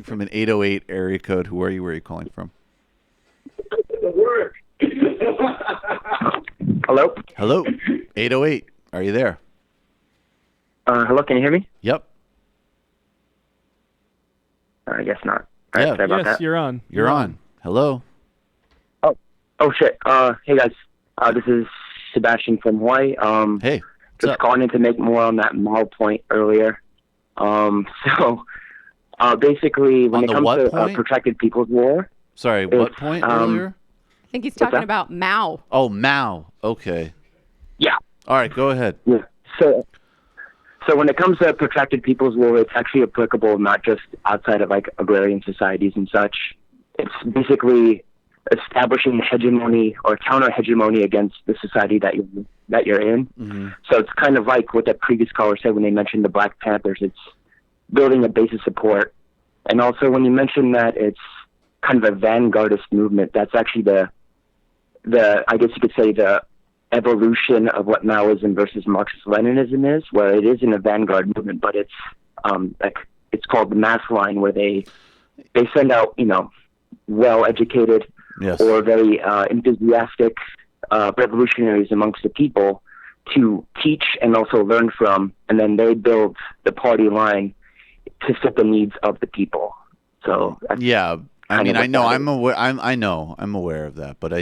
calling from an 808 area code. Who are you? Where are you calling from? Hello? Hello. 808. Are you there? Hello, can you hear me? Yep. I guess not. Yeah. Sorry about that. You're on. You're on. Hello. Oh, shit. Hey, guys. This is Sebastian from Hawaii. Hey. Just calling in to make more on that Mao point earlier. Basically, when it comes to protracted people's war... Sorry, what point earlier? I think he's talking about Mao. Oh, Mao. Okay. Yeah. All right, go ahead. Yeah. So when it comes to protracted people's war, it's actually applicable not just outside of like agrarian societies and such. It's basically establishing hegemony or counter-hegemony against the society that you're in. Mm-hmm. So it's kind of like what that previous caller said when they mentioned the Black Panthers. It's building a base of support. And also when you mentioned that it's kind of a vanguardist movement, that's actually the I guess you could say the evolution of what Maoism versus Marxism-Leninism is, where it isn't a vanguard movement, but it's it's called the mass line, where they send out, well-educated or very enthusiastic revolutionaries amongst the people to teach and also learn from, and then they build the party line to fit the needs of the people. So yeah, I mean, I'm aware of that, but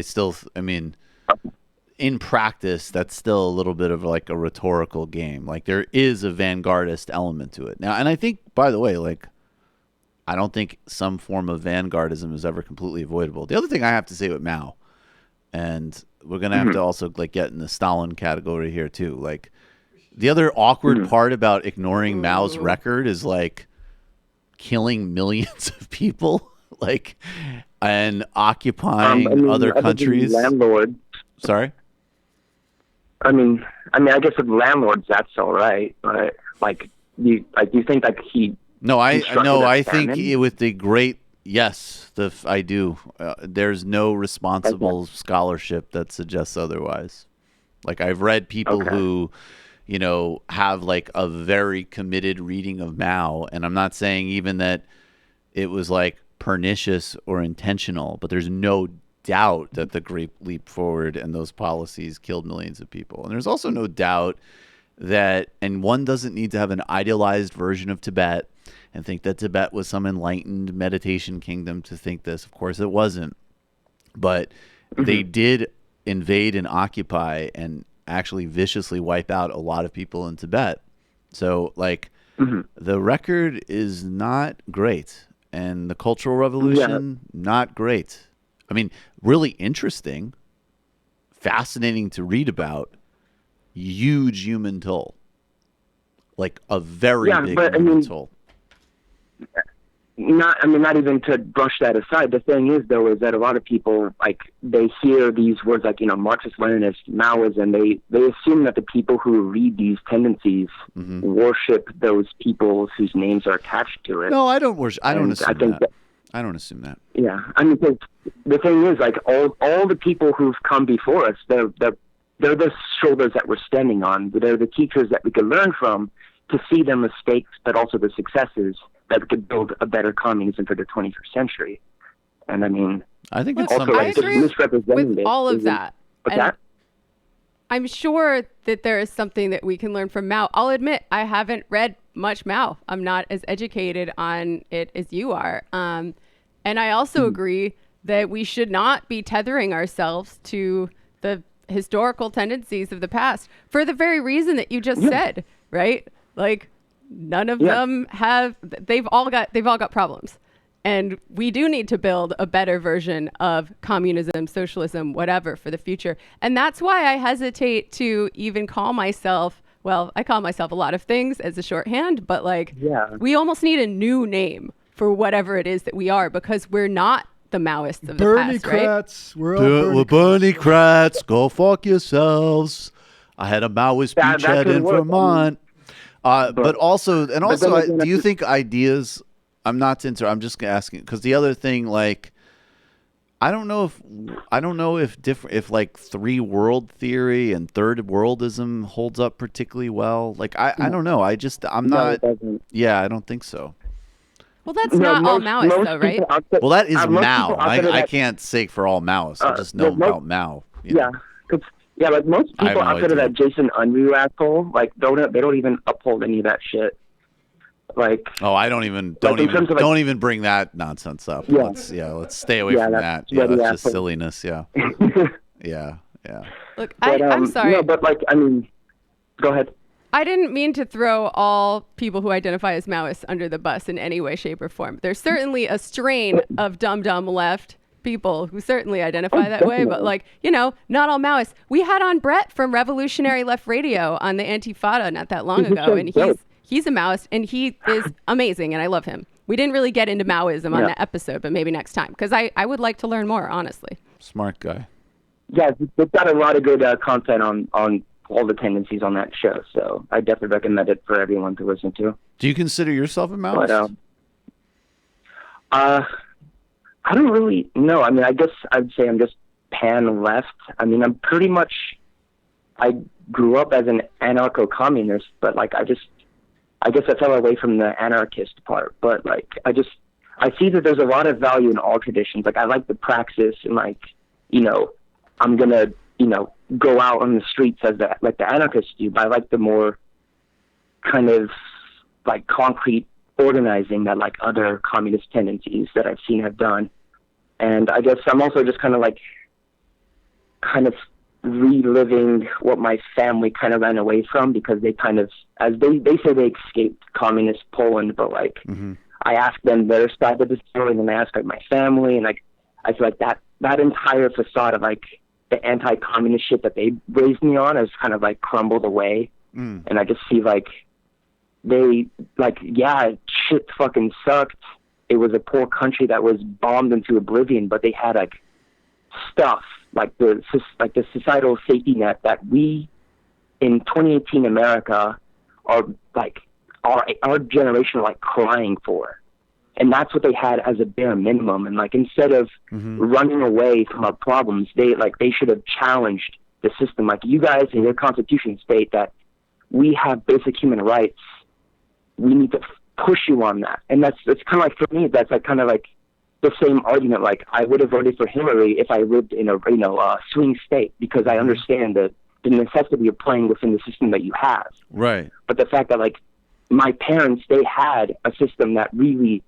in practice, that's still a little bit of like a rhetorical game. Like there is a vanguardist element to it now, and I think, by the way, I don't think some form of vanguardism is ever completely avoidable. The other thing I have to say with Mao, and we're gonna have to also get in the Stalin category here too. Like the other awkward part about ignoring Mao's record is killing millions of people, and occupying other countries. Landlords. Sorry. I mean, I guess with landlords that's all right, but you think he? No, I think with the great I do. There's no responsible scholarship that suggests otherwise. I've read people who, have a very committed reading of Mao, and I'm not saying even that it was pernicious or intentional, but there's no doubt that the Great Leap Forward and those policies killed millions of people. And there's also no doubt that, and one doesn't need to have an idealized version of Tibet and think that Tibet was some enlightened meditation kingdom to think this. Of course it wasn't. But they did invade and occupy and actually viciously wipe out a lot of people in Tibet. So the record is not great. And the Cultural Revolution, not great. I mean, really interesting, fascinating to read about, huge human toll. A very big human toll. Not even to brush that aside. The thing is, though, is that a lot of people, they hear these words Marxist-Leninist, Maoism, they assume that the people who read these tendencies worship those people whose names are attached to it. No, I don't worship. I don't assume that. I don't assume that. Yeah, the thing is, all the people who've come before us, they're the shoulders that we're standing on. They're the teachers that we can learn from to see their mistakes, but also the successes that we could build a better communism for the 21st century. And I think it's also I agree with all of that. I'm sure that there is something that we can learn from Mao. I'll admit I haven't read much Mao. I'm not as educated on it as you are. And I also agree that we should not be tethering ourselves to the historical tendencies of the past for the very reason that you just said, right? None of them have, they've all got problems. And we do need to build a better version of communism, socialism, whatever for the future. And that's why I hesitate to even call myself, I call myself a lot of things as a shorthand, but we almost need a new name for whatever it is that we are, because we're not the Maoists of the past, right? We're Bernie Kratz, go fuck yourselves. I had a Maoist beachhead in Vermont. But also, do you think ideas? I'm just asking, because the other thing, I don't know if three world theory and third worldism holds up particularly well. I don't know. I don't think so. Well, that's not all Maoists, though, right? Well, that is Mao. I can't say for all Maoists. I just know about Mao. Yeah, like most people outside of that Jason Unruh asshole, like they don't even uphold any of that shit. Like, I don't even bring that nonsense up. Yeah. Let's stay away from that. Yeah, that's just silliness. Yeah. yeah. Look, I'm sorry. No, but like, I mean, go ahead. I didn't mean to throw all people who identify as Maoists under the bus in any way, shape, or form. There's certainly a strain of dumb left people who certainly identify that way, but like, not all Maoists. We had on Brett from Revolutionary Left Radio on the Antifada not that long ago, and he's a Maoist, and he is amazing, and I love him. We didn't really get into Maoism on that episode, but maybe next time, because I would like to learn more, honestly. Smart guy. Yeah, we've got a lot of good content on all the tendencies on that show, so I definitely recommend it for everyone to listen to. Do you consider yourself a Maoist? But, I don't really know. I mean, I guess I'd say I'm just pan-left. I mean, I'm pretty much, I grew up as an anarcho-communist, but like I guess I fell away from the anarchist part, but like I see that there's a lot of value in all traditions. Like I like the praxis and like, I'm going to, go out on the streets as the anarchists do, but I like the more kind of like concrete organizing that like other communist tendencies that I've seen have done. And I guess I'm also just kind of reliving what my family kind of ran away from, because they kind of, as they say they escaped communist Poland, but like I asked them their side of the story, and then I asked like my family, and like I feel like that entire facade of like the anti-communist shit that they raised me on has kind of like crumbled away. And I just see like they like, yeah, shit fucking sucked. It was a poor country that was bombed into oblivion, but they had like stuff like the societal safety net that we in 2018 America are like our generation are like crying for. And that's what they had as a bare minimum. And like, instead of running away from our problems, they should have challenged the system. Like, you guys in your constitution state that we have basic human rights. We need to push you on that. And that's kind of like, for me, that's like kind of like the same argument. Like, I would have voted for Hillary if I lived in a swing state, because I understand the necessity of playing within the system that you have. Right. But the fact that like my parents, they had a system that really,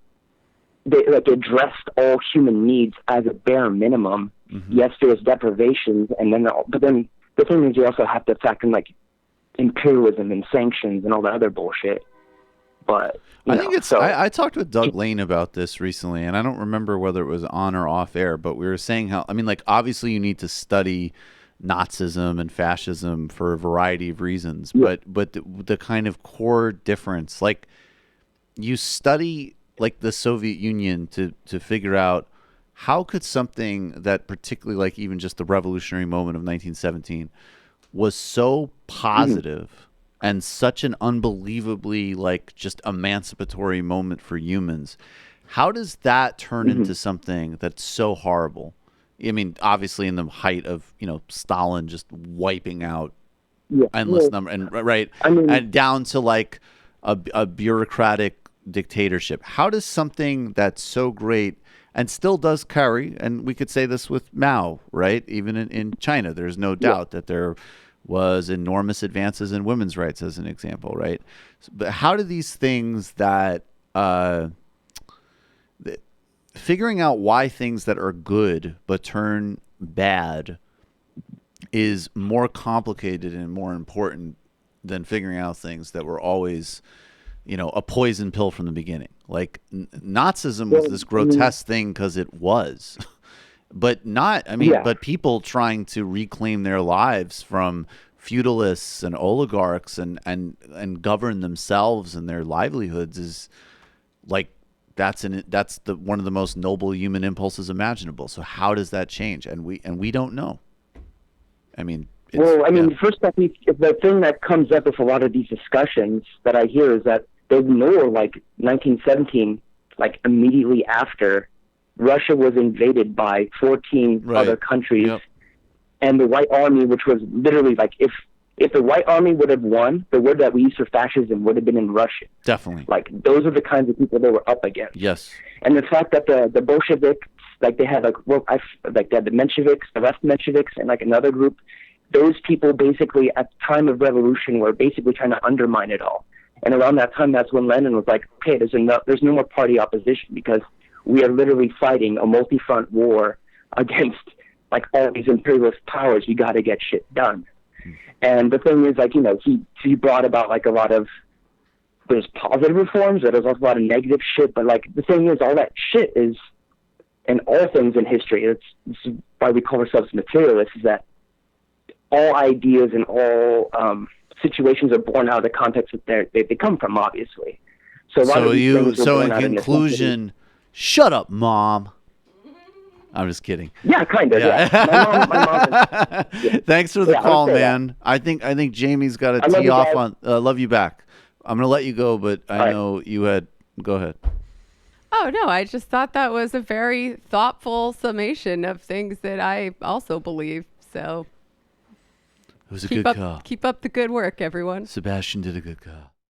they like addressed all human needs as a bare minimum. Yes, there was deprivations, but then the thing is, you also have to factor in like imperialism and sanctions and all that other bullshit. But I think it's. I talked with Doug Lane about this recently, and I don't remember whether it was on or off air, but we were saying how, I mean, like, obviously you need to study Nazism and fascism for a variety of reasons, but the kind of core difference, like, you study like the Soviet Union to figure out how could something that, particularly like even just the revolutionary moment of 1917, was so positive and such an unbelievably like just emancipatory moment for humans. How does that turn into something that's so horrible? I mean, obviously in the height of, Stalin just wiping out endless number, and and down to like a bureaucratic dictatorship. How does something that's so great and still does carry, and we could say this with Mao, right? Even in China, there's no doubt that there was enormous advances in women's rights, as an example, right? But how do these things that figuring out why things that are good but turn bad is more complicated and more important than figuring out things that were always, a poison pill from the beginning? Like Nazism was this grotesque thing because it was, but but people trying to reclaim their lives from feudalists and oligarchs and govern themselves and their livelihoods is like, that's one of the most noble human impulses imaginable. So how does that change? And we don't know. I mean, first off, the thing that comes up with a lot of these discussions that I hear is that they ignore like 1917, like immediately after Russia was invaded by 14 other countries, and the White Army, which was literally like, if if the White Army would have won, the word that we use for fascism would have been in Russian. Definitely. Like, those are the kinds of people they were up against. Yes. And the fact that the Bolsheviks, like, they had, they had the Mensheviks, the left Mensheviks, and, like, another group, those people basically, at the time of revolution, were basically trying to undermine it all. And around that time, that's when Lenin was like, okay, there's no more party opposition, because we are literally fighting a multi-front war against, like, all these imperialist powers. We got to get shit done. And the thing is, like, you know, he brought about, like, a lot of, there's positive reforms, there's also a lot of negative shit, but, like, the thing is, all that shit is, in all things in history, it's why we call ourselves materialists, is that all ideas and all situations are born out of the context that they come from, obviously. So a lot of these things were born out of necessity. Conclusion, shut up, Mom. I'm just kidding. Yeah, kind of. Yeah. My mom is, Thanks for the call, man. I think Jamie's got to tee off on. Love you back. I'm gonna let you go, but I know you had. Go ahead. Oh no, I just thought that was a very thoughtful summation of things that I also believe. So it was a good call. Keep up the good work, everyone. Sebastian did a good call.